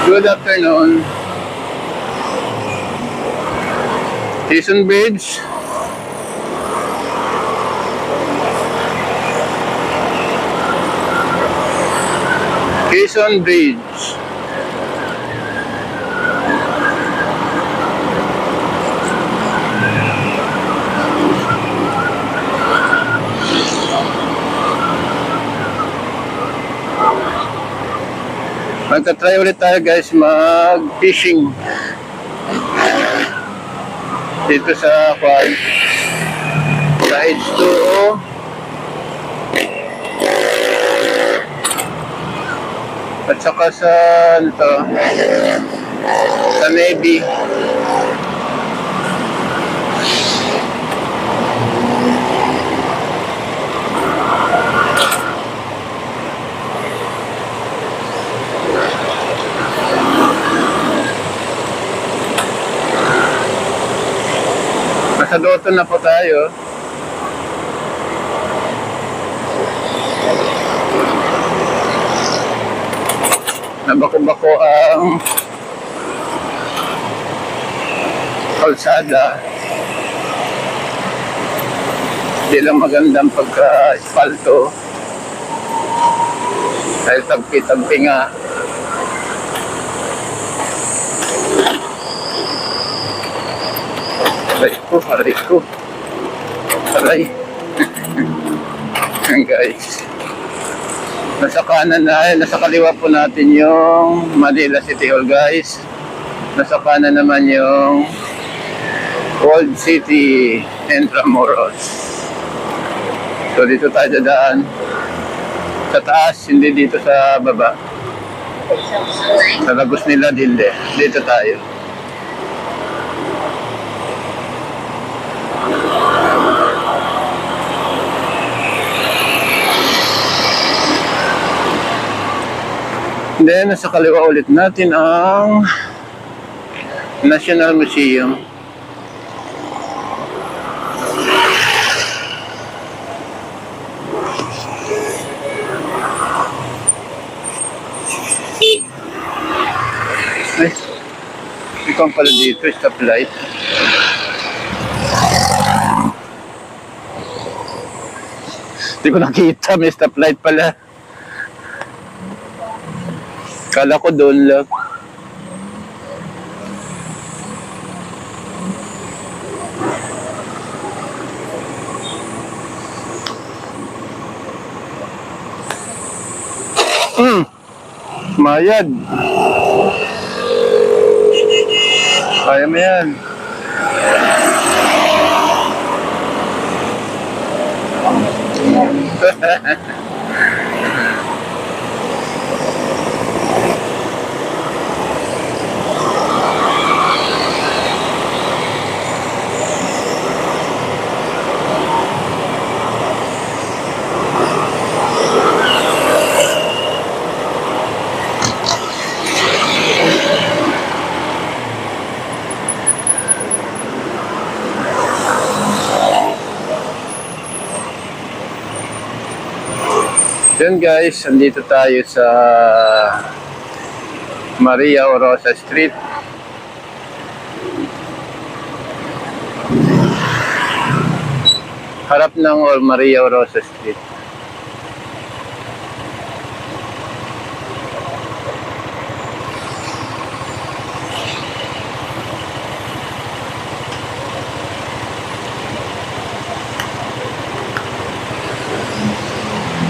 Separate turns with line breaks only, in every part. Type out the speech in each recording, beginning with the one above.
Good afternoon. Quezon Bridge. Quezon Bridge. Magta-try ulit tayo guys mag-fishing dito sa Quad, sa H2O. At saka sa ano to, sa Navy. Nasa Doton na po tayo. Nabako-bako ang kalsada. Hindi lang magandang pagka-espalto. Dahil tagpi-tagpi nga. Aray ko. Aray. Guys. Nasa kanan na, nasa kaliwa po natin yung Manila City Hall guys. Nasa kanan naman yung Old City Intramuros. So dito tayo dadaan. Sa taas, hindi dito sa baba. Sa Lagos nila Dinde. Dito tayo. Then, nasa kaliwa ulit natin ang National Museum. Ay, ikaw pala dito, stoplight. Hindi ko nakita, may stoplight pala. Kala ko doon lang. Mayad. Kaya mo yan. Yun guys, andito tayo sa Maria Orosa Street. Harap ng Maria Orosa Street.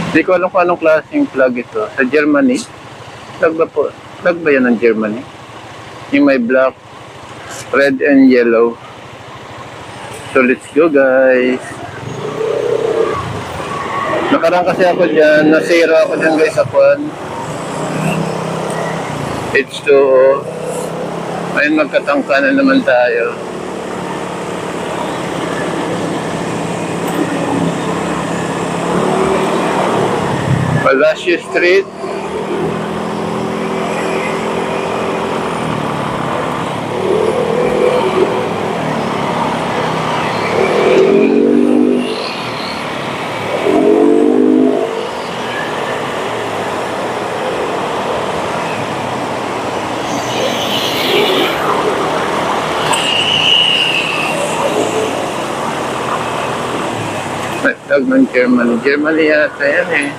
Hindi ko alam kung anong klaseng flag ito. Sa Germany? Flag ba po? Flag ba yan ng Germany? Yung may black, red and yellow. So let's go guys. Nakaraan kasi ako dyan. Nasira ako dyan guys sa Kwan. H2O. Ayun, magkatangka na naman tayo. Palacio Street. flag ng Germany. Germany yata yan eh.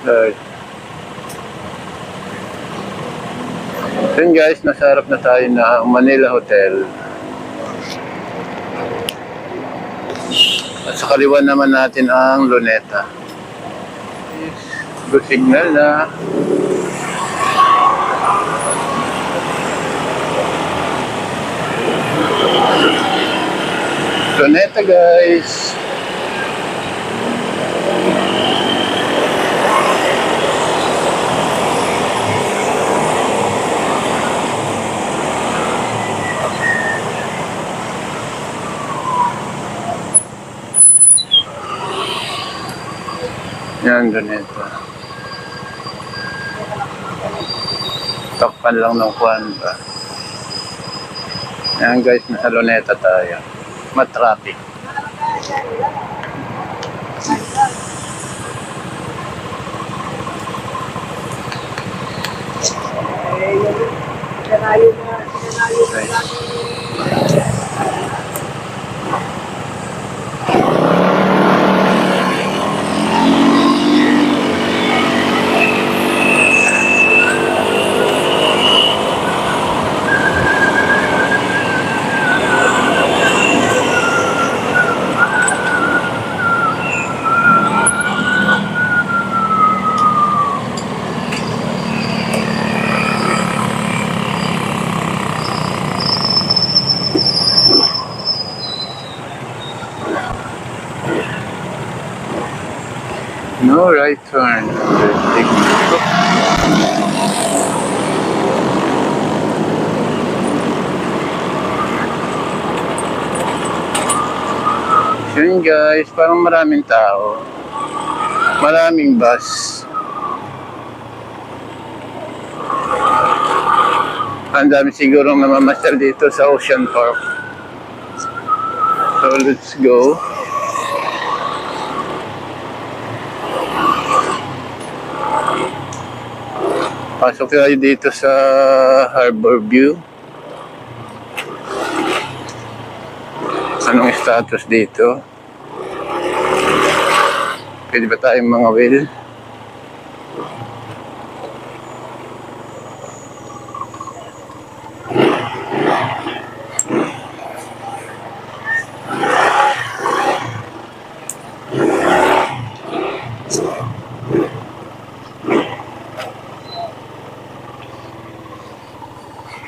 Lord. Then guys, nasa harap na tayo ng Manila Hotel. At sa kaliwa naman natin ang Luneta. Good signal na. Luneta guys. Yan, Luneta. Takpan lang ng kuwan ba. Yan guys, nasa Luneta tayo. Matraffic. No right turn. Yun guys, parang maraming tao. Maraming bus. Ang dami sigurong namamasyal dito sa Ocean Park. So let's go. Pasok tayo dito sa Harbor View. Anong status dito? Pwede ba tayong mga wheel?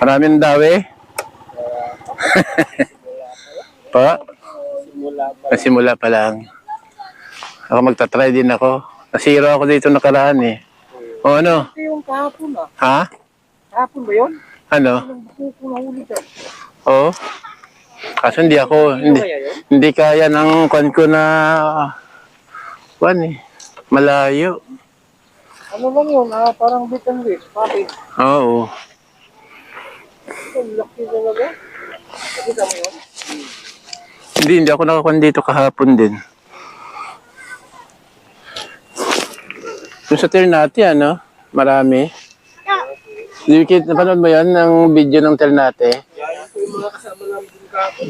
Maraming dawi? Pa? Simula pa lang. Ako magta-try din ako. Nasiro ako dito nakaraan eh. O ano?
Ito yung kahapon ah.
Ha?
Kahapon ba yun?
Ano?
Yung buko na huli dyan.
Oo. Kaso hindi ako, hindi kaya ng kwan ko na kwan eh. Malayo.
Ano lang yun ah, parang bit and wait. Bakit?
Oo.
Ang laki talaga. Nakita mo yun?
Hindi ako nakakuan dito kahapon din. Yung sa Ternate, ano? Marami. Napanood mo yan, ng video ng Ternate?
Yan po yung mga kasama namin din kahapon.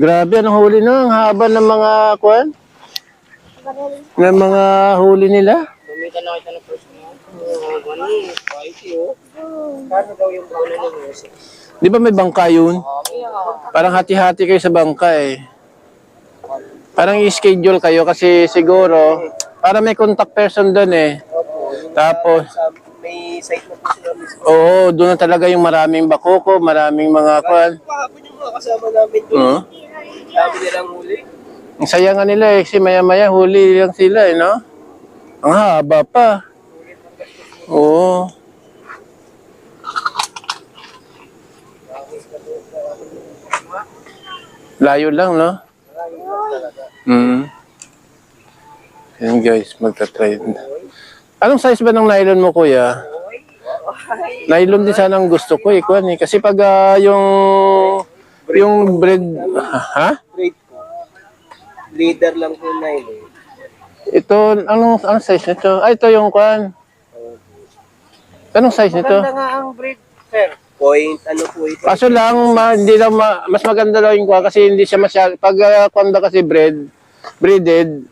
Grabe, anong huli no? Ang haba ng mga kuan? Ng mga huli nila?
Bumita na kita ng first mo. Ano eh, spicy oh. Kano daw yung brown na music?
Di ba may bangka yun? Parang hati-hati kayo sa bangka eh. Parang i-schedule kayo kasi siguro, para may contact person doon eh. Tapos,
may site na po sila mismo.
oo, doon na talaga yung maraming bakoko, maraming mga kuan.
Kahapon yung mga kasama namin doon. Sabi nilang huli.
Ang saya nga nila eh, kasi maya-maya huli lang sila eh, no? Ang haba pa. Oo. Layo lang, no? Yan guys, magta-try. Anong size ba ng nylon mo, kuya? Nylon din sana ang gusto ko eh, kuan eh. Kasi pag yung bread, ha?
Grade ko. Breeder lang po na yun.
Ito, anong size nito? Ito yung kwan. Anong size nito?
Maganda nga ang breed, sir. Point, ano po ito?
Kaso lang, hindi lang mas maganda daw yung kwan kasi hindi siya masyado, pag kwan daw kasi breeded,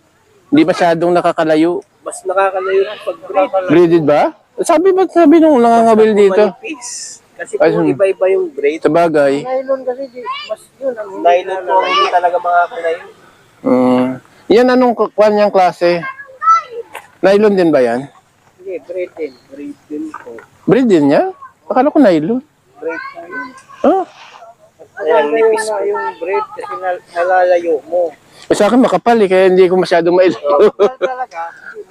hindi masyadong nakakalayo.
Mas nakakalayo pag breed.
Breeded ba? Sabi nung nangangabil dito.
Manipis. Kasi kung iba-iba yung braid.
Sa bagay.
Nylon kasi mas yun. Nylon po hindi talaga makakalayo.
Yan anong kwan niyang klase? Nylon din ba yan?
Hindi, braid din. Braid din po.
Breed din niya? Akala ko nylon.
Braid po yun.
Ah,
Kaya nipis na yung braid kasi nalalayo mo.
sa akin makapal kaya hindi ko masyadong mailayo.
Talaga.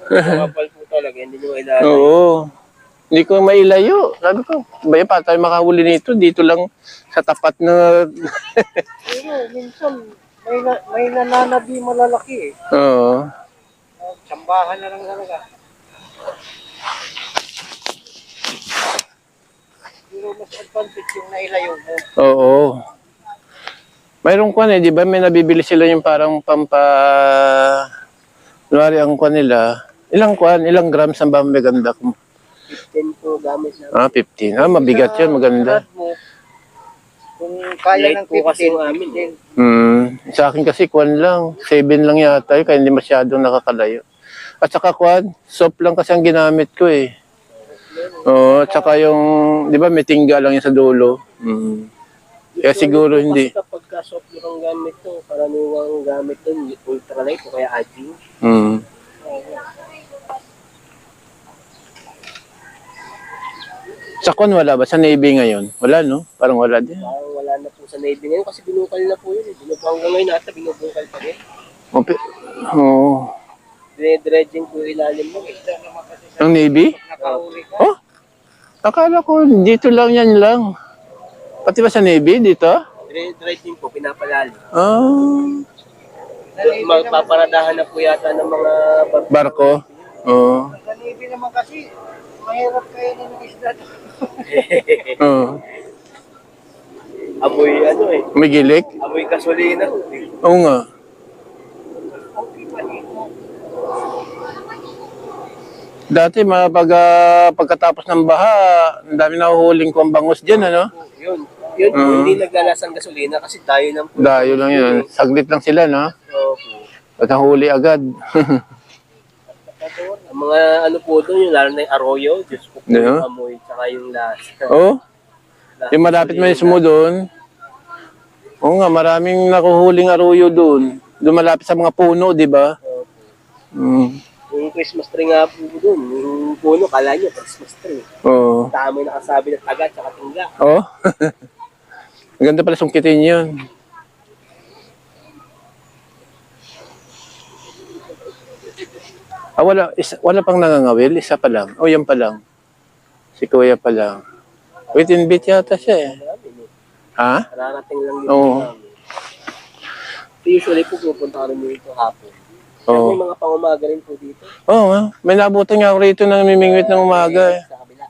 Makapal po talaga, hindi nyo ilalayo.
Oo. Hindi ko mailayo. Sabi ko, ba pa tayo makahuli nito? Dito lang sa tapat na...
Pero minsan, may nananabi malalaki eh.
Oo.
Sambahan na lang talaga. Pero mas advantage yung nailayo mo.
Oo. Mayroong kwan di ba? May nabibili sila yung parang kunwari ang kwan nila. Ilang grams ang ba maganda?
15 po gamit na.
15. Mabigat yan, maganda.
Kung kaya ng 15, amin din.
Sa akin kasi kwan lang. 7 lang yata kaya hindi masyadong nakakalayo. At saka kwan, soft lang kasi ang ginamit ko eh. Oo, at saka yung, di ba may tingga lang yan sa dulo. Kaya siguro hindi.
Kasi kapag soft yung gamit to, karaniwang gamit to, ultralight o kaya aging.
Sa kwan wala ba? Sa Navy ngayon? Wala no? Parang wala din.
Parang wala na po sa Navy ngayon kasi binukal na po yun. Hanggang ngayon ata binubukal pa rin.
Oo.
Dredging po ilalim mo.
Ang Navy?
Nakahuli ka.
Oh? Akala ko dito lang yan lang. Pati ba sa Navy dito?
Dredging po, pinapalalim.
Ah.
Magpaparadahan na po yata ng mga
Barko? Oo.
Sa Navy naman kasi, mahirap kayo ng isda.
Oo.
Amoy ano eh.
May gilik?
Amoy gasolina.
Oo nga. Dati pagkatapos ng baha, ang dami nahuhuling kong bangus dyan, ano?
Yun. Yun, hindi naglalasang gasolina kasi tayo lang po.
Dayo lang yun. Saglit lang sila, no? At nahuli agad.
Ang mga ano po doon, yung lalo na yung arroyo, Diyos ko po,
Yeah.
yung amoy, tsaka yung lasa.
Oo. Yung malapit may sumo doon. Oo nga, maraming nakuhuling aruyo doon. Doon malapit sa mga puno, di ba?
Yung Christmas tree nga po doon, yung puno, kala nyo, Christmas tree.
Oo.
Tama yung nakasabi ng taga, tsaka tingga.
Oo. Maganda pala sungkitin yun. Wala pang nangangawil, isa pa lang. O, yan pa lang. Si Kuya pa lang. Wait and beat yata siya eh. Ha?
Nararating lang dito
Oo.
namin. Usually po pupunta kami dito hapon.
Oo.
May mga pangumaga rin po dito.
Oo nga. May nabutan nga ako rito ng mimingwit ng umaga eh.
Sa kabila.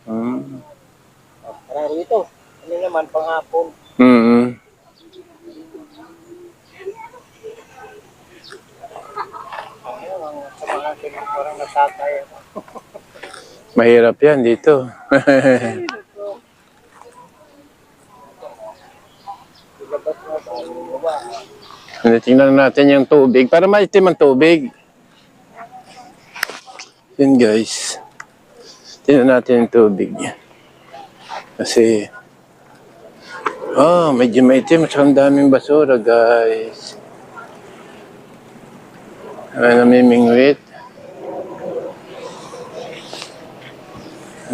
Mm.
Marami ito. Ano naman, panghapon. Ayun, sa mga parang natatay.
Mahirap yan dito.
Ilabas na, parang baba.
Tingnan natin yung tubig para maitim ang tubig. Yun guys. Tingnan natin yung tubig. Kasi medyo maitim at ang daming basura guys. Namimingwit.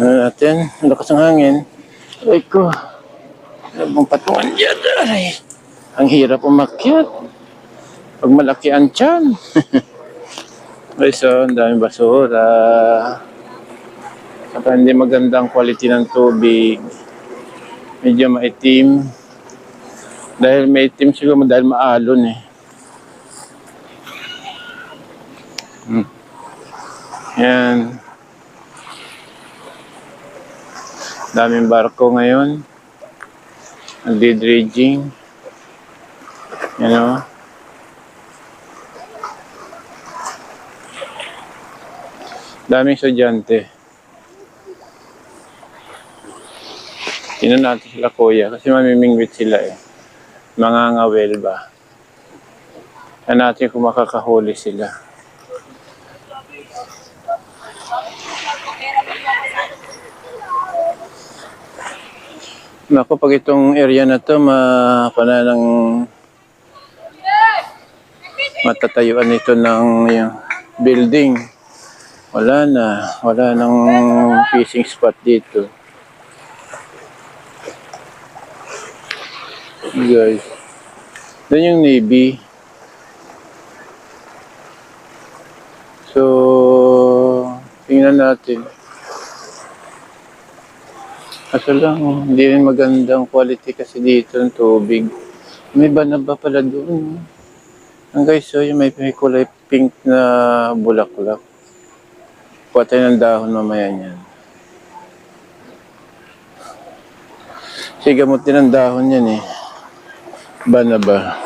Ano natin? Ang lakas ng hangin. Ay ko. Ano bang patungan dyan? Ay. Ang hirap umakyat. Pag malaki ang tiyan. Ay, so, ang daming basura. Saka hindi magandang quality ng tubig. Medyo maitim. Dahil maitim siguro dahil maalon eh. Yan. Daming barko ngayon. Nagdi-dredging. Yan o. Daming estudyante. Tingnan natin sila kuya kasi mamimingwit sila eh. Mangangawel ba? Tingnan natin kung makakahuli sila. Naku, pag itong area na to, pananang matatayuan nito ng building. Wala nang fishing spot dito. Guys, doon yung Navy. So, tingnan natin. Kaso lang, hindi rin magandang quality kasi dito ng tubig. May banaba pala doon. Ang guys, so yung may kulay pink na bulaklak. Kuha tayo ng dahon mamaya niyan. Kasi gamot din ang dahon yan eh. Banaba.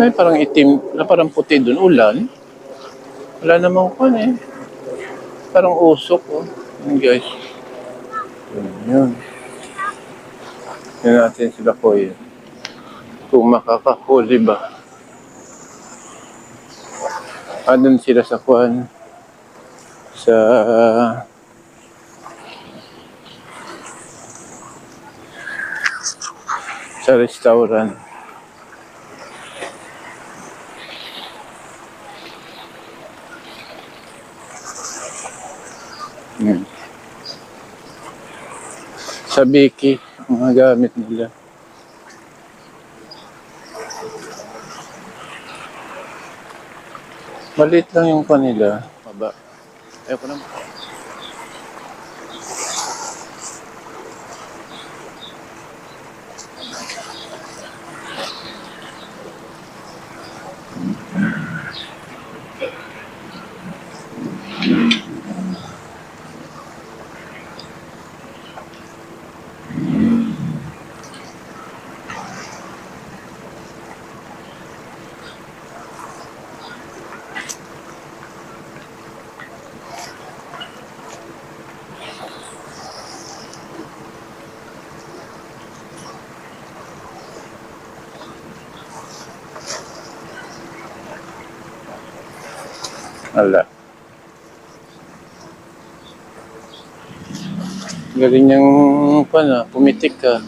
Ay, parang itim, parang puti doon, ulan. Wala namang kwan eh. Parang usok oh. Yun guys. Yun. Yun natin sila po yun. Kung makakahuli ba. Andun sila sa kwan. Sa restaurant. Hmm. Sa Biki, mga gamit nila. Maliit lang yung kanila. Baba. Ayoko naman. Wala. Galing niyang pumitik ka.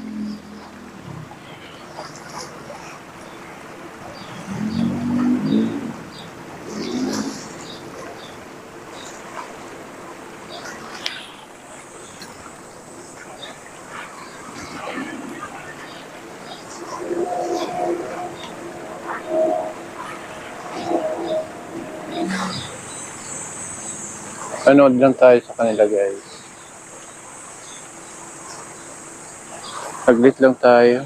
Panood lang tayo sa kanila guys. Saglit lang tayo.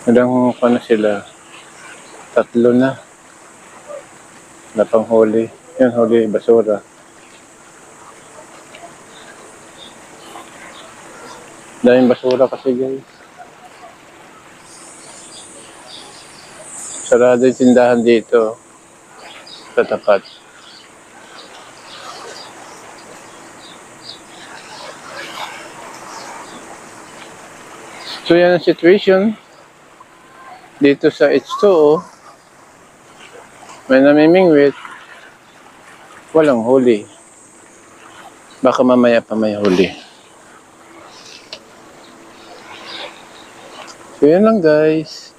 Ilang na sila? 3 na. Na panghuli. Yan, huli basura. Daming basura kasi guys. Sarado yung tindahan dito. Sa tapat. So yan ang situation. Dito sa H2O, may namimingwit, walang huli. Baka mamaya pa may huli. So yan lang guys.